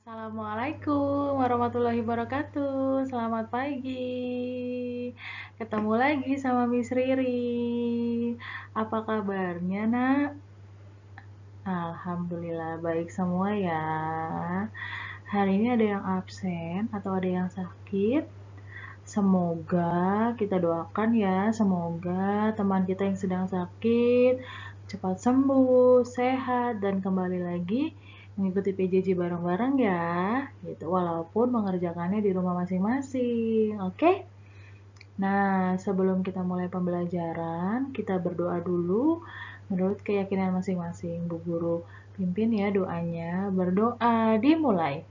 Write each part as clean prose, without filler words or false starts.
Assalamualaikum warahmatullahi wabarakatuh. Selamat pagi. Ketemu lagi sama Miss Riri. Apa kabarnya, Nak? Alhamdulillah baik semua ya. Hari ini ada yang absen atau ada yang sakit? Semoga kita doakan ya, semoga teman kita yang sedang sakit cepat sembuh, sehat, dan kembali lagi mengikuti PJJ bareng-bareng ya, gitu. Walaupun mengerjakannya di rumah masing-masing, oke? Nah, sebelum kita mulai pembelajaran, kita berdoa dulu menurut keyakinan masing-masing. Bu Guru pimpin ya doanya. Berdoa dimulai.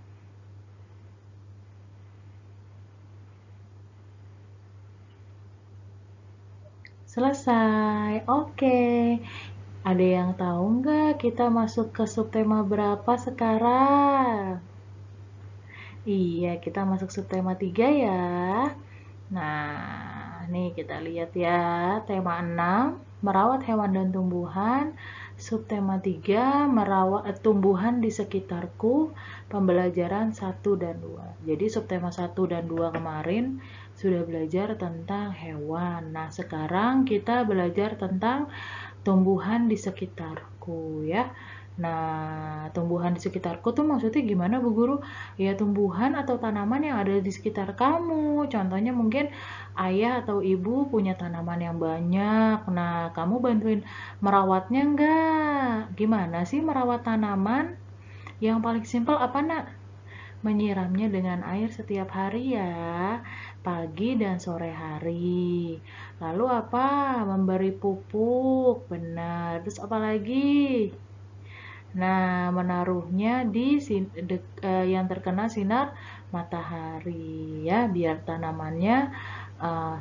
Selesai. Oke. Ada yang tahu nggak kita masuk ke subtema berapa sekarang? Iya, kita masuk subtema 3 ya. Nah, nih kita lihat ya. Tema 6, merawat hewan dan tumbuhan. Subtema 3, merawat tumbuhan di sekitarku. Pembelajaran 1 dan 2. Jadi subtema 1 dan 2 kemarin sudah belajar tentang hewan. Nah, sekarang kita belajar tentang tumbuhan di sekitarku ya. Nah, tumbuhan di sekitarku tuh maksudnya gimana Bu Guru? Ya tumbuhan atau tanaman yang ada di sekitar kamu. Contohnya mungkin ayah atau ibu punya tanaman yang banyak. Nah, kamu bantuin merawatnya enggak? Gimana sih merawat tanaman? Yang paling simpel apa nak? Menyiramnya dengan air setiap hari ya, pagi dan sore hari. Lalu apa? Memberi pupuk, benar. Terus apa lagi? Nah, menaruhnya di yang terkena sinar matahari ya, biar tanamannya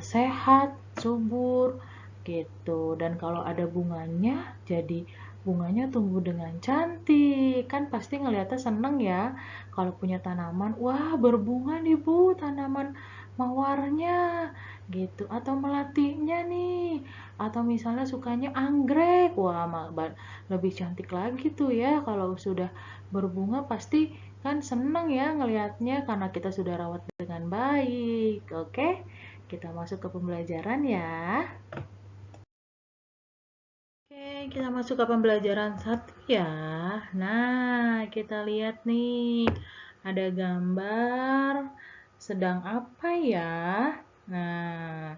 sehat, subur gitu. Dan kalau ada bunganya, jadi bunganya tumbuh dengan cantik. Kan pasti ngeliatnya seneng ya kalau punya tanaman. Wah, berbunga nih Bu, tanaman mawarnya gitu. Atau melatinya nih. Atau misalnya sukanya anggrek. Wah, lebih cantik lagi tuh ya kalau sudah berbunga, pasti kan seneng ya ngelihatnya karena kita sudah rawat dengan baik. Oke, kita masuk ke pembelajaran ya. Oke, kita masuk ke pembelajaran 1 ya. Nah, kita lihat nih, ada gambar sedang apa ya. Nah,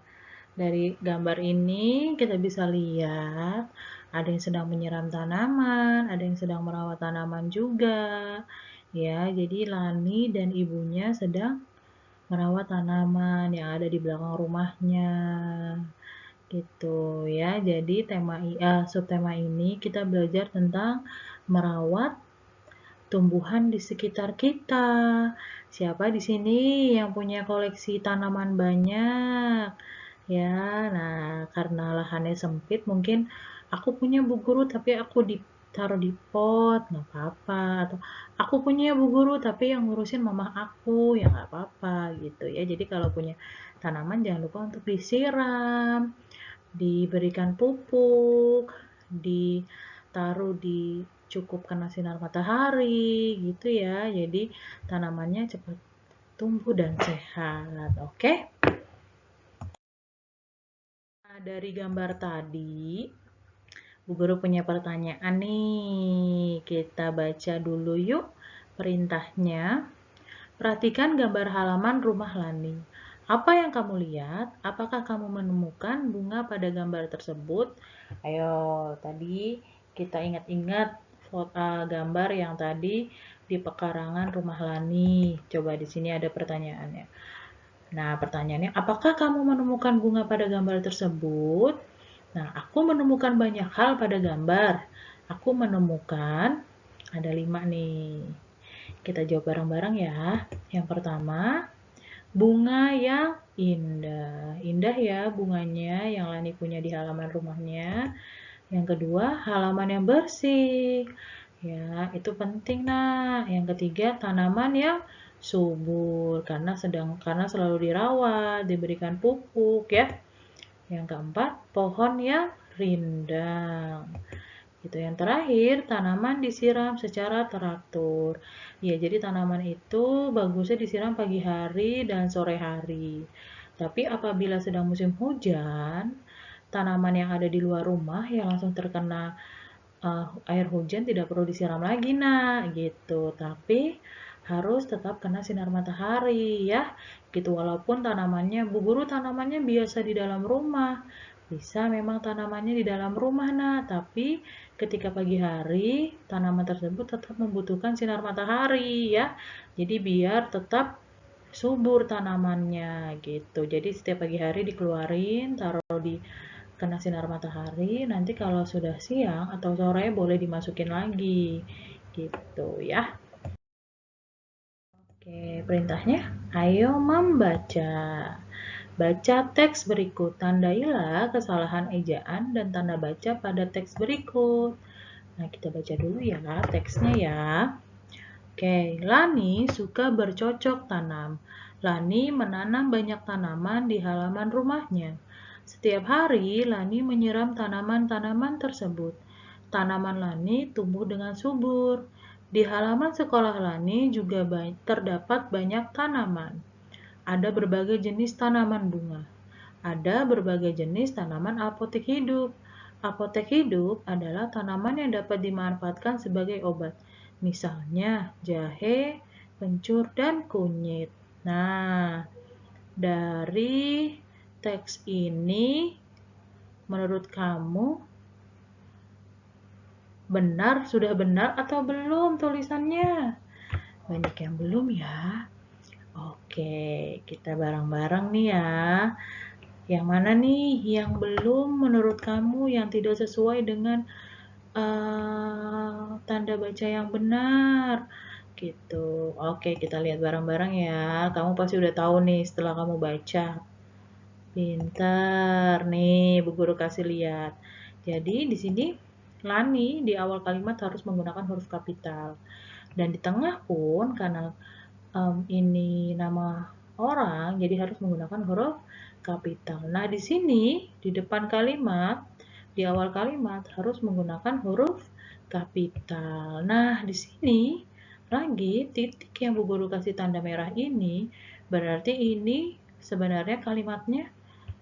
dari gambar ini kita bisa lihat ada yang sedang menyiram tanaman, ada yang sedang merawat tanaman juga. Ya, jadi Lani dan ibunya sedang merawat tanaman yang ada di belakang rumahnya. Gitu ya. Jadi subtema ini kita belajar tentang merawat tumbuhan di sekitar kita. Siapa di sini yang punya koleksi tanaman banyak? Ya, nah karena lahannya sempit mungkin aku punya Bu Guru tapi aku ditaruh di pot, nggak apa-apa. Atau aku punya Bu Guru tapi yang ngurusin mama aku, ya nggak apa-apa gitu ya. Jadi kalau punya tanaman jangan lupa untuk disiram, diberikan pupuk, ditaruh di cukup kena sinar matahari gitu ya. Jadi tanamannya cepat tumbuh dan sehat. Oke? Nah, dari gambar tadi, Bu Guru punya pertanyaan nih. Kita baca dulu yuk perintahnya. Perhatikan gambar halaman rumah Lani. Apa yang kamu lihat? Apakah kamu menemukan bunga pada gambar tersebut? Ayo, tadi kita ingat-ingat gambar yang tadi di pekarangan rumah Lani. Coba di sini ada pertanyaannya. Nah, pertanyaannya, apakah kamu menemukan bunga pada gambar tersebut? Nah, aku menemukan banyak hal pada gambar. Aku menemukan, ada 5 nih. Kita jawab bareng-bareng ya. Yang pertama, bunga yang indah. Indah ya bunganya yang Lani punya di halaman rumahnya. Yang kedua, halaman yang bersih. Ya, itu penting nah. Yang ketiga, tanaman yang subur karena selalu dirawat, diberikan pupuk ya. Yang keempat, pohon yang rindang. Gitu. Yang terakhir, tanaman disiram secara teratur. Ya, jadi tanaman itu bagusnya disiram pagi hari dan sore hari. Tapi apabila sedang musim hujan, tanaman yang ada di luar rumah yang langsung terkena air hujan tidak perlu disiram lagi, nah, gitu. Tapi harus tetap kena sinar matahari ya. Gitu, walaupun tanamannya, Bu Guru tanamannya biasa di dalam rumah. Bisa memang tanamannya di dalam rumah, nah, tapi ketika pagi hari tanaman tersebut tetap membutuhkan sinar matahari ya. Jadi biar tetap subur tanamannya gitu. Jadi setiap pagi hari dikeluarin, taruh di kena sinar matahari, nanti kalau sudah siang atau sore boleh dimasukin lagi gitu ya. Oke, perintahnya ayo membaca. Baca teks berikut, tandailah kesalahan ejaan dan tanda baca pada teks berikut. Nah, kita baca dulu ya teksnya ya. Oke, Lani suka bercocok tanam. Lani menanam banyak tanaman di halaman rumahnya. Setiap hari, Lani menyiram tanaman-tanaman tersebut. Tanaman Lani tumbuh dengan subur. Di halaman sekolah Lani juga terdapat banyak tanaman. Ada berbagai jenis tanaman bunga. Ada berbagai jenis tanaman apotek hidup. Apotek hidup adalah tanaman yang dapat dimanfaatkan sebagai obat. Misalnya jahe, kencur, dan kunyit. Nah, dari teks ini menurut kamu sudah benar atau belum tulisannya? Banyak yang belum ya. Oke, kita bareng-bareng nih ya. Yang mana nih yang belum menurut kamu yang tidak sesuai dengan tanda baca yang benar? Gitu. Oke, kita lihat bareng-bareng ya. Kamu pasti udah tahu nih setelah kamu baca. Pintar nih, Bu Guru kasih lihat. Jadi di sini Lani di awal kalimat harus menggunakan huruf kapital. Dan di tengah pun karena ini nama orang, jadi harus menggunakan huruf kapital. Nah, di sini di depan kalimat, di awal kalimat harus menggunakan huruf kapital. Nah, di sini lagi titik yang Bu Guru kasih tanda merah ini, berarti ini sebenarnya kalimatnya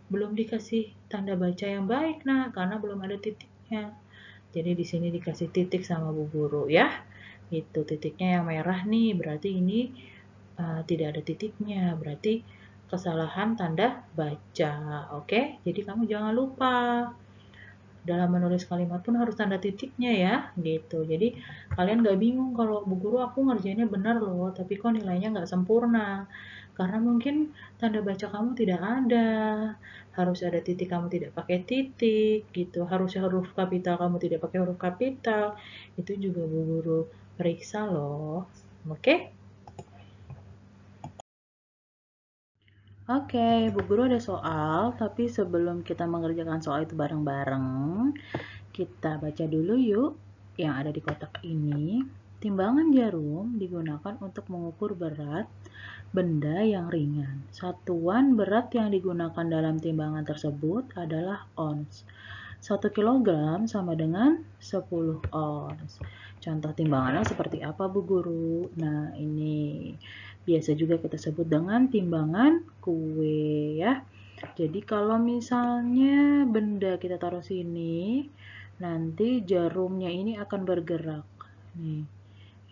belum dikasih tanda baca yang baik, nah, karena belum ada titiknya. Jadi di sini dikasih titik sama Bu Guru ya. Itu titiknya yang merah nih, berarti ini tidak ada titiknya, berarti kesalahan tanda baca. Oke, jadi kamu jangan lupa dalam menulis kalimat pun harus tanda titiknya ya, gitu. Jadi kalian gak bingung kalau Bu Guru aku ngerjainnya benar loh, tapi kok nilainya nggak sempurna. Karena mungkin tanda baca kamu tidak ada, harus ada titik kamu tidak pakai titik, gitu. Harusnya huruf kapital kamu tidak pakai huruf kapital, itu juga Bu Guru periksa loh. Oke? Oke, Bu Guru ada soal, tapi sebelum kita mengerjakan soal itu bareng-bareng, kita baca dulu yuk yang ada di kotak ini. Timbangan jarum digunakan untuk mengukur berat benda yang ringan. Satuan berat yang digunakan dalam timbangan tersebut adalah ons. 1 kg sama dengan 10 ons. Contoh timbangannya seperti apa, Bu Guru? Nah, ini biasa juga kita sebut dengan timbangan kue ya. Jadi kalau misalnya benda kita taruh sini, nanti jarumnya ini akan bergerak. Nih,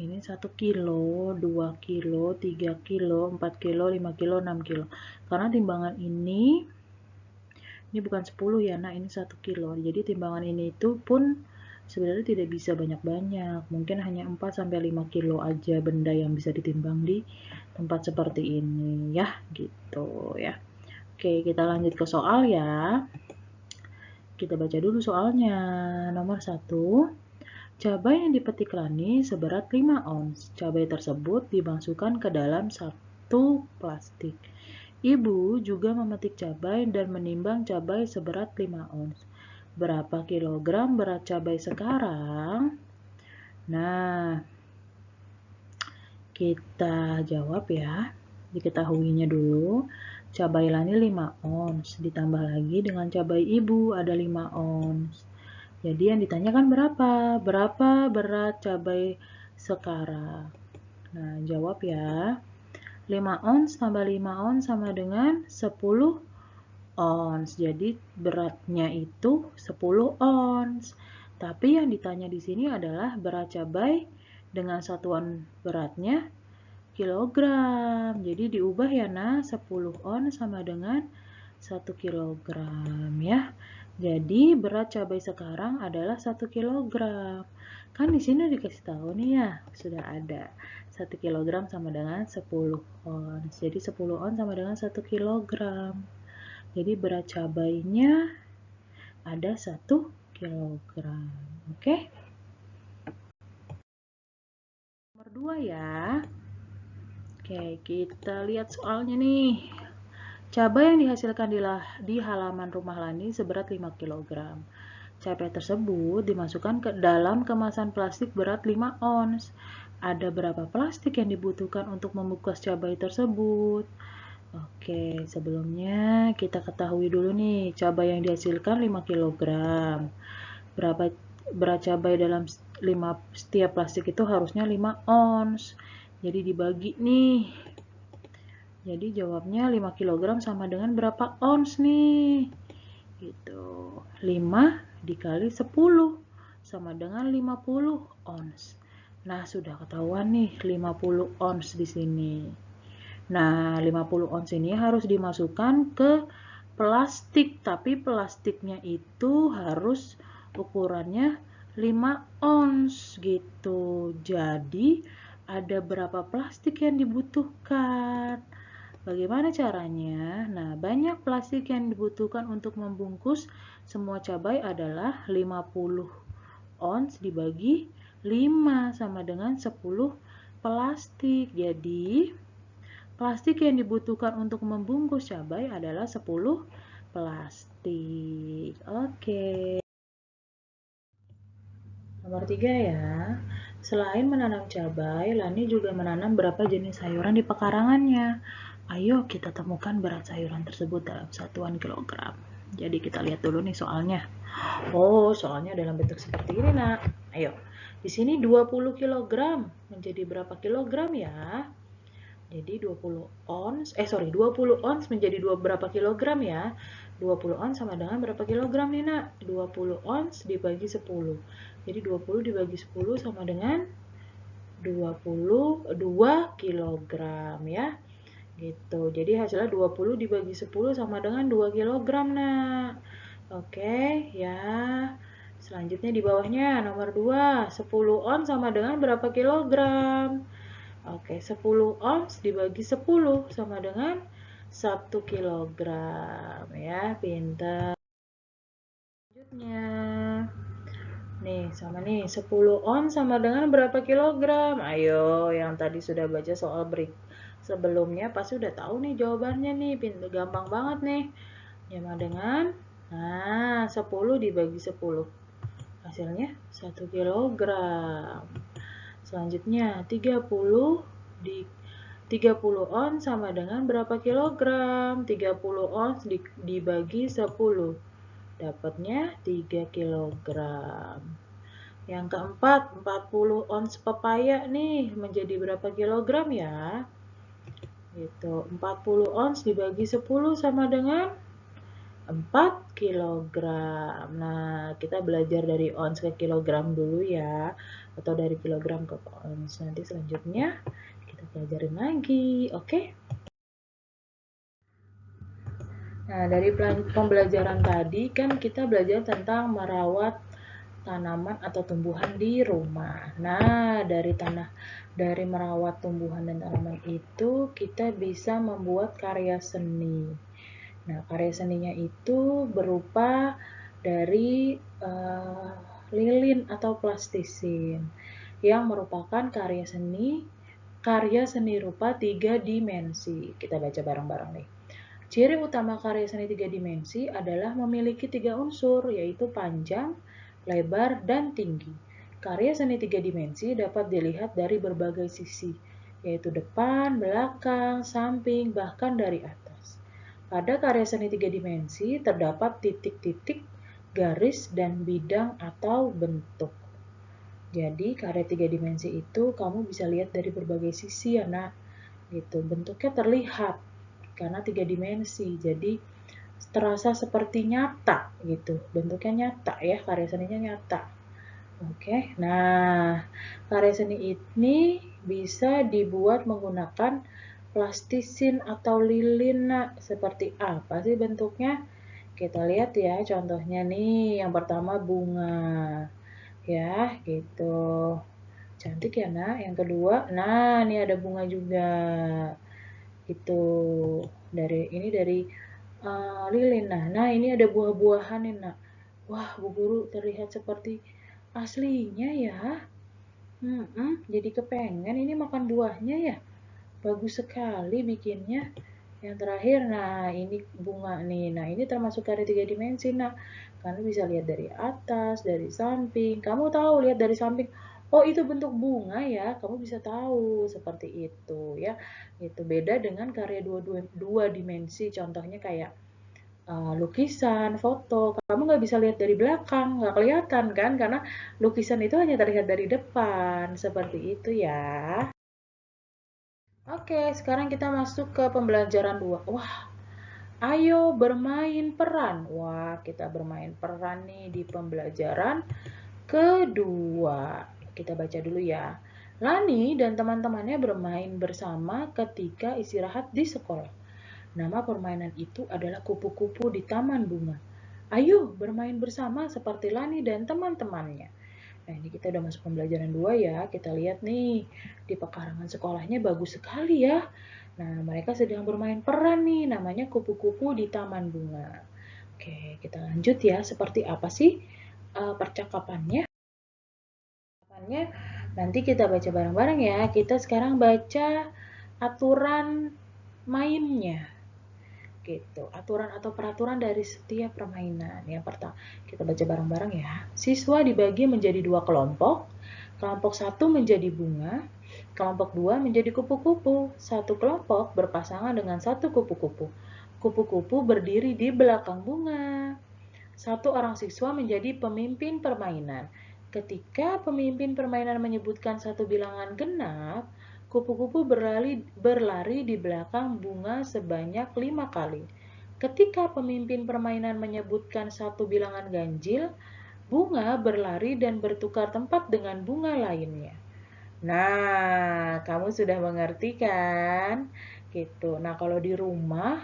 ini 1 kilo, 2 kilo, 3 kilo, 4 kilo, 5 kilo, 6 kilo. Karena timbangan ini bukan 10 ya, nah ini 1 kilo. Jadi timbangan ini itu pun sebenarnya tidak bisa banyak-banyak. Mungkin hanya 4-5 kilo aja benda yang bisa ditimbang di tempat seperti ini ya, gitu ya. Oke, kita lanjut ke soal ya. Kita baca dulu soalnya. Nomor 1. Cabai yang dipetik Lani seberat 5 ons. Cabai tersebut dimasukkan ke dalam 1 plastik. Ibu juga memetik cabai dan menimbang cabai seberat 5 ons. Berapa kilogram berat cabai sekarang? Nah, kita jawab ya. Diketahuinya dulu, cabai Lani 5 ons, ditambah lagi dengan cabai ibu ada 5 ons. Jadi yang ditanyakan berapa? Berapa berat cabai sekarang? Nah, jawab ya. 5 ons tambah 5 ons sama dengan 10 ons. Jadi beratnya itu 10 ons. Tapi yang ditanya di sini adalah berat cabai dengan satuan beratnya kilogram. Jadi diubah ya nah, 10 ons sama dengan 1 kilogram ya. Jadi berat cabai sekarang adalah 1 kilogram. Kan di sini dikasih tahu nih ya, sudah ada. 1 kilogram sama dengan 10 ons. Jadi 10 ons sama dengan 1 kilogram. Jadi berat cabainya ada 1 kilogram. Oke? Nomor 2 ya. Oke, kita lihat soalnya nih. Cabai yang dihasilkan di halaman rumah Lani seberat 5 kg. Cabai tersebut dimasukkan ke dalam kemasan plastik berat 5 ons. Ada berapa plastik yang dibutuhkan untuk membungkus cabai tersebut? Oke, sebelumnya kita ketahui dulu nih, cabai yang dihasilkan 5 kg. Berapa berat cabai dalam setiap plastik itu harusnya 5 ons. Jadi dibagi nih. Jadi jawabnya 5 kg sama dengan berapa ons nih? Gitu. 5 dikali 10 sama dengan 50 ons. Nah, sudah ketahuan nih 50 ons di sini. Nah, 50 ons ini harus dimasukkan ke plastik, tapi plastiknya itu harus ukurannya 5 ons gitu. Jadi, ada berapa plastik yang dibutuhkan? Bagaimana caranya? Nah, banyak plastik yang dibutuhkan untuk membungkus semua cabai adalah 50 ons dibagi 5 sama dengan 10 plastik. Jadi, plastik yang dibutuhkan untuk membungkus cabai adalah 10 plastik. Oke. Nomor 3 ya. Selain menanam cabai, Lani juga menanam beberapa jenis sayuran di pekarangannya. Ayo kita temukan berat sayuran tersebut dalam satuan kilogram. Jadi kita lihat dulu nih soalnya. Oh, soalnya dalam bentuk seperti ini, Nak. Ayo. Di sini 20 kg. Menjadi berapa kilogram ya? Jadi 20 ons menjadi berapa kilogram ya? 20 ons sama dengan berapa kilogram nih, Nak? 20 ons dibagi 10. Jadi 20 dibagi 10 sama dengan 22 kilogram ya. Gitu. Jadi hasilnya 20 dibagi 10 sama dengan 2 kilogram, Nak. Oke, ya. Selanjutnya di bawahnya nomor 2, 10 ons sama dengan berapa kilogram? Oke, 10 ons dibagi 10 sama dengan 1 kilogram ya, pintar. Selanjutnya, nih sama nih, 10 ons sama dengan berapa kilogram? Ayo, yang tadi sudah baca soal break sebelumnya pasti udah tahu nih jawabannya nih, pintar, gampang banget nih. Sama dengan, nah 10 dibagi 10, hasilnya 1 kilogram. Selanjutnya 30 ons sama dengan berapa kilogram? 30 ons dibagi 10. Dapatnya 3 kilogram. Yang keempat, 40 ons pepaya nih menjadi berapa kilogram ya? Gitu. 40 ons dibagi 10 sama dengan 4 kilogram. Nah, kita belajar dari ons ke kilogram dulu ya, atau dari kilogram ke ons. Nanti selanjutnya kita pelajarin lagi, oke? Nah, dari pembelajaran tadi kan kita belajar tentang merawat tanaman atau tumbuhan di rumah. Nah, dari merawat tumbuhan dan tanaman itu kita bisa membuat karya seni. Nah, karya seninya itu berupa dari lilin atau plastisin yang merupakan karya seni rupa 3 dimensi. Kita baca bareng-bareng nih. Ciri utama karya seni 3 dimensi adalah memiliki 3 unsur, yaitu panjang, lebar, dan tinggi. Karya seni 3 dimensi dapat dilihat dari berbagai sisi, yaitu depan, belakang, samping, bahkan dari atas. Pada karya seni 3 dimensi terdapat titik-titik garis, dan bidang atau bentuk. Jadi karya 3 dimensi itu kamu bisa lihat dari berbagai sisi ya nak. Gitu. Bentuknya terlihat karena 3 dimensi. Jadi terasa seperti nyata gitu. Bentuknya nyata ya, karya seninya nyata. Oke. Nah, karya seni ini bisa dibuat menggunakan plastisin atau lilin nak. Seperti apa sih bentuknya? Kita lihat ya contohnya nih. Yang pertama bunga. Ya, gitu. Cantik ya, Nak. Yang kedua, nah ini ada bunga juga. Gitu. Dari lilin. Nah, ini ada buah-buahan nih, Nak. Wah, Bu Guru terlihat seperti aslinya ya. Jadi kepengen ini makan buahnya ya. Bagus sekali bikinnya. Yang terakhir, nah ini bunga nih. Nah, ini termasuk karya 3 dimensi, nah. Kamu bisa lihat dari atas, dari samping. Kamu tahu lihat dari samping, oh itu bentuk bunga ya. Kamu bisa tahu seperti itu ya. Itu beda dengan karya dua dimensi. Contohnya kayak lukisan, foto. Kamu nggak bisa lihat dari belakang, nggak kelihatan kan? Karena lukisan itu hanya terlihat dari depan. Seperti itu ya. Oke, sekarang kita masuk ke pembelajaran 2. Wah, ayo bermain peran. Wah, kita bermain peran nih di pembelajaran kedua. Kita baca dulu ya. Lani dan teman-temannya bermain bersama ketika istirahat di sekolah. Nama permainan itu adalah kupu-kupu di taman bunga. Ayo bermain bersama seperti Lani dan teman-temannya. Nah, ini kita udah masuk pembelajaran 2 ya. Kita lihat nih, di pekarangan sekolahnya bagus sekali ya. Nah, mereka sedang bermain peran nih, namanya kupu-kupu di taman bunga. Oke, kita lanjut ya. Seperti apa sih percakapannya? Nanti kita baca bareng-bareng ya. Kita sekarang baca aturan mainnya. Gitu. Aturan atau peraturan dari setiap permainan. Yang pertama, kita baca bareng-bareng ya. Siswa dibagi menjadi 2 kelompok. Kelompok 1 menjadi bunga, kelompok 2 menjadi kupu-kupu. Satu kelompok berpasangan dengan satu kupu-kupu. Kupu-kupu berdiri di belakang bunga. Satu orang siswa menjadi pemimpin permainan. Ketika pemimpin permainan menyebutkan satu bilangan genap, kupu-kupu berlari di belakang bunga sebanyak 5 kali. Ketika pemimpin permainan menyebutkan satu bilangan ganjil, bunga berlari dan bertukar tempat dengan bunga lainnya. Nah, kamu sudah mengerti kan? Gitu. Nah, kalau di rumah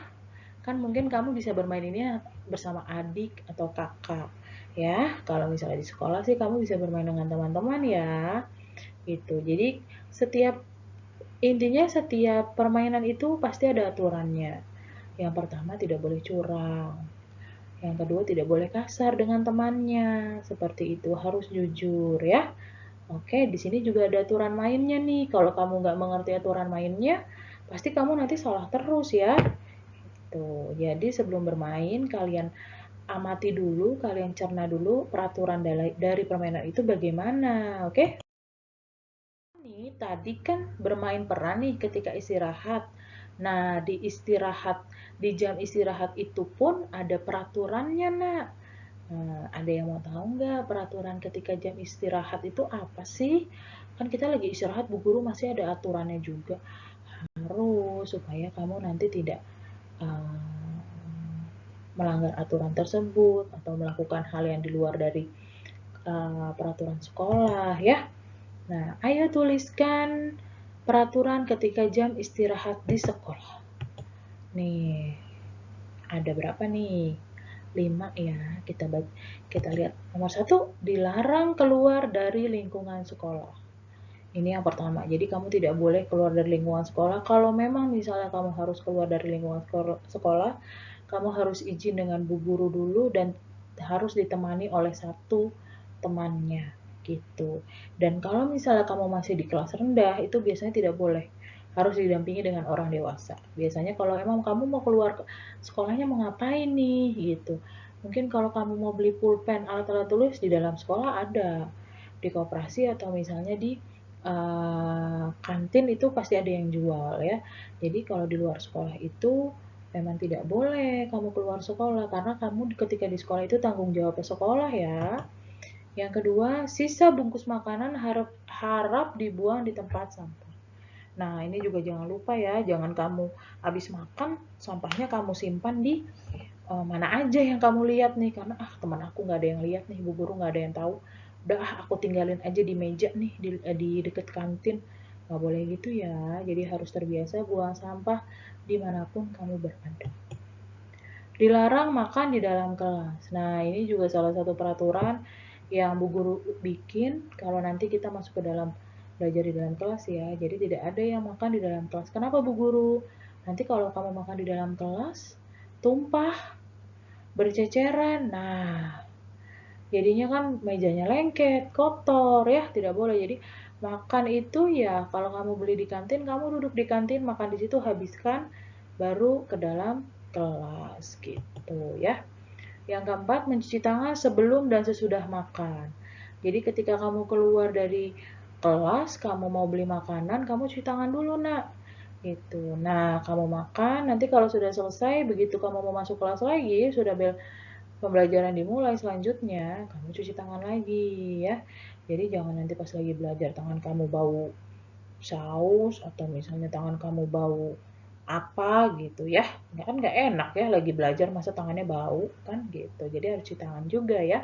kan mungkin kamu bisa bermain ini bersama adik atau kakak ya. Kalau misalnya di sekolah sih kamu bisa bermain dengan teman-teman ya. Gitu. Jadi intinya setiap permainan itu pasti ada aturannya. Yang pertama tidak boleh curang. Yang kedua tidak boleh kasar dengan temannya. Seperti itu, harus jujur ya. Oke, di sini juga ada aturan mainnya nih. Kalau kamu nggak mengerti aturan mainnya, pasti kamu nanti salah terus ya. Tuh, jadi sebelum bermain kalian amati dulu, kalian cerna dulu peraturan dari permainan itu bagaimana, oke? Ini tadi kan bermain peran nih ketika istirahat. Nah, di jam istirahat itu pun ada peraturannya, Nak. Nah, ada yang mau tahu nggak peraturan ketika jam istirahat itu apa sih? Kan kita lagi istirahat, Bu Guru masih ada aturannya juga. Harus supaya kamu nanti tidak uh, melanggar aturan tersebut atau melakukan hal yang di luar dari peraturan sekolah ya. Nah, ayo tuliskan peraturan ketika jam istirahat di sekolah. Nih, ada berapa nih? 5 ya. Kita lihat. Nomor 1, dilarang keluar dari lingkungan sekolah. Ini yang pertama. Jadi kamu tidak boleh keluar dari lingkungan sekolah. Kalau memang misalnya kamu harus keluar dari lingkungan sekolah, kamu harus izin dengan bu guru dulu dan harus ditemani oleh satu temannya gitu. Dan kalau misalnya kamu masih di kelas rendah, itu biasanya tidak boleh. Harus didampingi dengan orang dewasa. Biasanya kalau emang kamu mau keluar sekolahnya mau ngapain nih gitu. Mungkin kalau kamu mau beli pulpen, alat-alat tulis di dalam sekolah ada. Di koperasi atau misalnya di kantin itu pasti ada yang jual ya. Jadi kalau di luar sekolah itu memang tidak boleh kamu keluar sekolah karena kamu ketika di sekolah itu tanggung jawab sekolah ya. Yang kedua, sisa bungkus makanan harap dibuang di tempat sampah. Nah, ini juga jangan lupa ya, jangan kamu habis makan sampahnya kamu simpan di mana aja yang kamu lihat nih, karena teman aku nggak ada yang lihat nih, bu guru nggak ada yang tahu, udah aku tinggalin aja di meja nih di deket kantin. Nggak boleh gitu ya, jadi harus terbiasa buang sampah dimanapun kamu berada. Dilarang makan di dalam kelas. Nah, ini juga salah satu peraturan yang bu guru bikin kalau nanti kita masuk ke dalam belajar di dalam kelas ya. Jadi tidak ada yang makan di dalam kelas. Kenapa bu guru? Nanti kalau kamu makan di dalam kelas, tumpah, berceceran. Nah, jadinya kan mejanya lengket, kotor ya, tidak boleh. Jadi makan itu ya kalau kamu beli di kantin, kamu duduk di kantin, makan di situ, habiskan, baru ke dalam kelas gitu ya. Yang keempat, mencuci tangan sebelum dan sesudah makan. Jadi ketika kamu keluar dari kelas, kamu mau beli makanan, kamu cuci tangan dulu nak. Gitu. Nah, kamu makan, nanti kalau sudah selesai, begitu kamu mau masuk kelas lagi, sudah pembelajaran dimulai selanjutnya, kamu cuci tangan lagi ya. Jadi jangan nanti pas lagi belajar tangan kamu bau saus atau misalnya tangan kamu bau apa gitu ya. Kan nggak enak ya lagi belajar masa tangannya bau kan gitu. Jadi harus cuci tangan juga ya.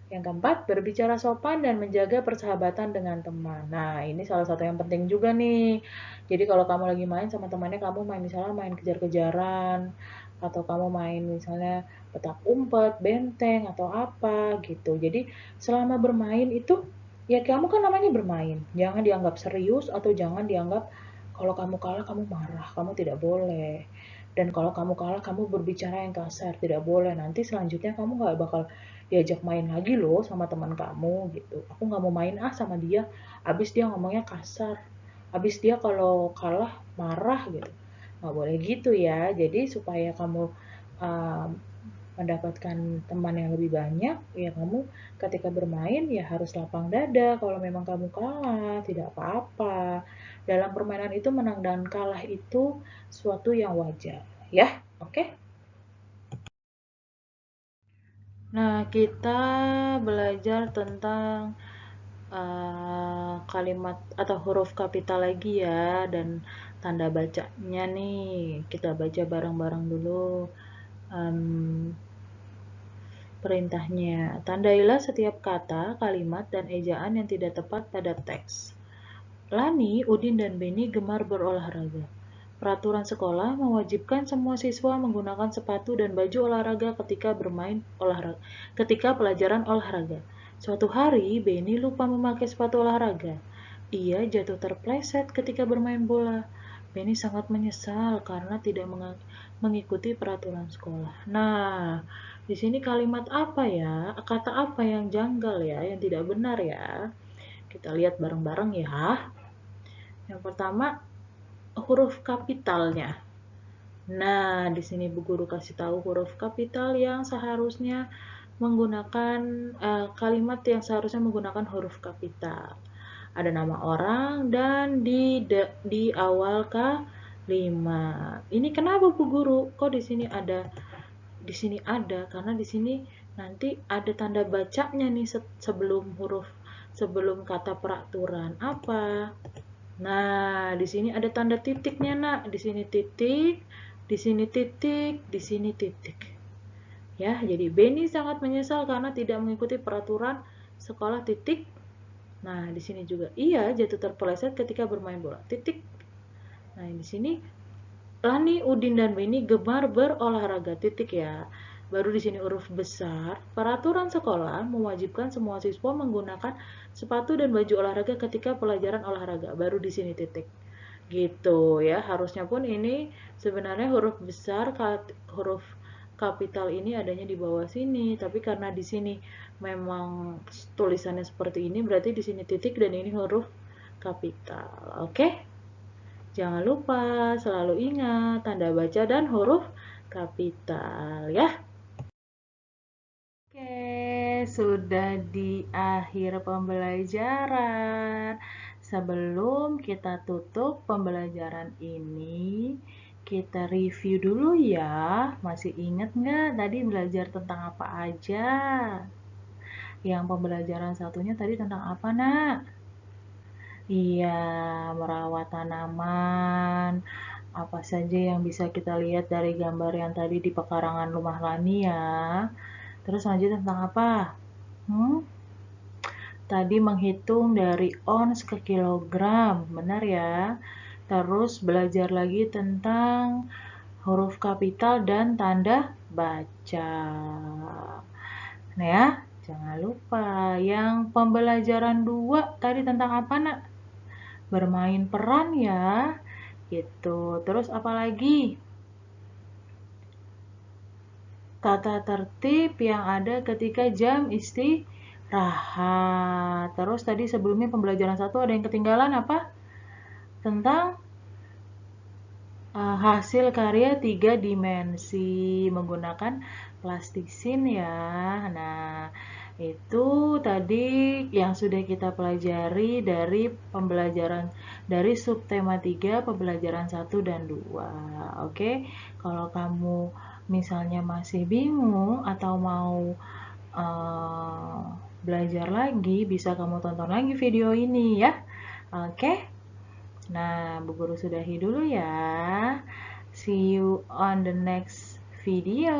Yang keempat, berbicara sopan dan menjaga persahabatan dengan teman. Nah, ini salah satu yang penting juga nih. Jadi kalau kamu lagi main sama temannya, kamu main misalnya main kejar-kejaran, atau kamu main misalnya petak umpet, benteng, atau apa gitu. Jadi selama bermain itu, ya kamu kan namanya bermain. Jangan dianggap serius atau jangan dianggap kalau kamu kalah kamu marah, kamu tidak boleh. Dan kalau kamu kalah kamu berbicara yang kasar, tidak boleh. Nanti selanjutnya kamu nggak bakal diajak main lagi loh sama teman kamu gitu. Aku nggak mau main sama dia, abis dia ngomongnya kasar, abis dia kalau kalah marah gitu. Nggak boleh gitu ya. Jadi supaya kamu uh, mendapatkan teman yang lebih banyak, ya kamu ketika bermain ya harus lapang dada. Kalau memang kamu kalah, tidak apa-apa. Dalam permainan itu menang dan kalah itu suatu yang wajar, ya. Oke? Nah, kita belajar tentang kalimat atau huruf kapital lagi ya, dan tanda bacanya nih. Kita baca bareng-bareng dulu perintahnya. Tandailah setiap kata, kalimat, dan ejaan yang tidak tepat pada teks. Lani, Udin, dan Beni gemar berolahraga. Peraturan sekolah mewajibkan semua siswa menggunakan sepatu dan baju olahraga ketika pelajaran olahraga. Suatu hari, Beni lupa memakai sepatu olahraga. Ia jatuh terpleset ketika bermain bola. Beni sangat menyesal karena tidak mengikuti peraturan sekolah. Nah, di sini kalimat apa ya? Kata apa yang janggal ya, yang tidak benar ya? Kita lihat bareng-bareng ya. Yang pertama, huruf kapitalnya. Nah, di sini Bu Guru kasih tahu huruf kapital yang seharusnya menggunakan kalimat yang seharusnya menggunakan huruf kapital. Ada nama orang dan di awal kalimat. Ini kenapa Bu Guru? Kok di sini ada? Di sini ada karena di sini nanti ada tanda bacanya nih sebelum kata peraturan apa? Nah, di sini ada tanda titiknya, Nak. Di sini titik, di sini titik, di sini titik. Ya, jadi Beni sangat menyesal karena tidak mengikuti peraturan sekolah titik. Nah, di sini juga ia jatuh terpeleset ketika bermain bola. Titik. Nah, di sini Lani, Udin, dan Beni gemar berolahraga. Titik ya. Baru di sini huruf besar. Peraturan sekolah mewajibkan semua siswa menggunakan sepatu dan baju olahraga ketika pelajaran olahraga. Baru di sini titik. Gitu ya. Harusnya pun ini sebenarnya huruf besar, huruf kapital ini adanya di bawah sini. Tapi karena di sini memang tulisannya seperti ini, berarti di sini titik dan ini huruf kapital. Oke? Jangan lupa selalu ingat tanda baca dan huruf kapital ya. Oke, sudah di akhir pembelajaran. Sebelum kita tutup pembelajaran ini, Kita review dulu ya. Masih ingat nggak tadi belajar tentang apa aja? Yang pembelajaran satunya tadi tentang apa, Nak? Iya, merawat tanaman. Apa saja yang bisa kita lihat dari gambar yang tadi di pekarangan rumah Lani ya? Terus lanjut tentang apa? Hmm? Tadi menghitung dari ons ke kilogram, benar ya? Terus belajar lagi tentang huruf kapital dan tanda baca. Nah ya, jangan lupa yang pembelajaran 2 tadi tentang apa, Nak? Bermain peran ya. Gitu. Terus apa lagi? Tata tertib yang ada ketika jam istirahat. Terus tadi sebelumnya pembelajaran 1 ada yang ketinggalan apa? Tentang hasil karya 3 dimensi menggunakan plastisin ya. Nah, itu tadi yang sudah kita pelajari dari pembelajaran dari subtema 3 pembelajaran 1 dan 2. Oke, kalau kamu misalnya masih bingung atau mau belajar lagi, bisa kamu tonton lagi video ini ya. Oke. Nah, Bu Guru sudahi dulu ya. See you on the next video.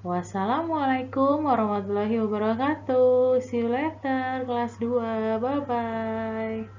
Wassalamualaikum warahmatullahi wabarakatuh. See you later, kelas 2. Bye-bye.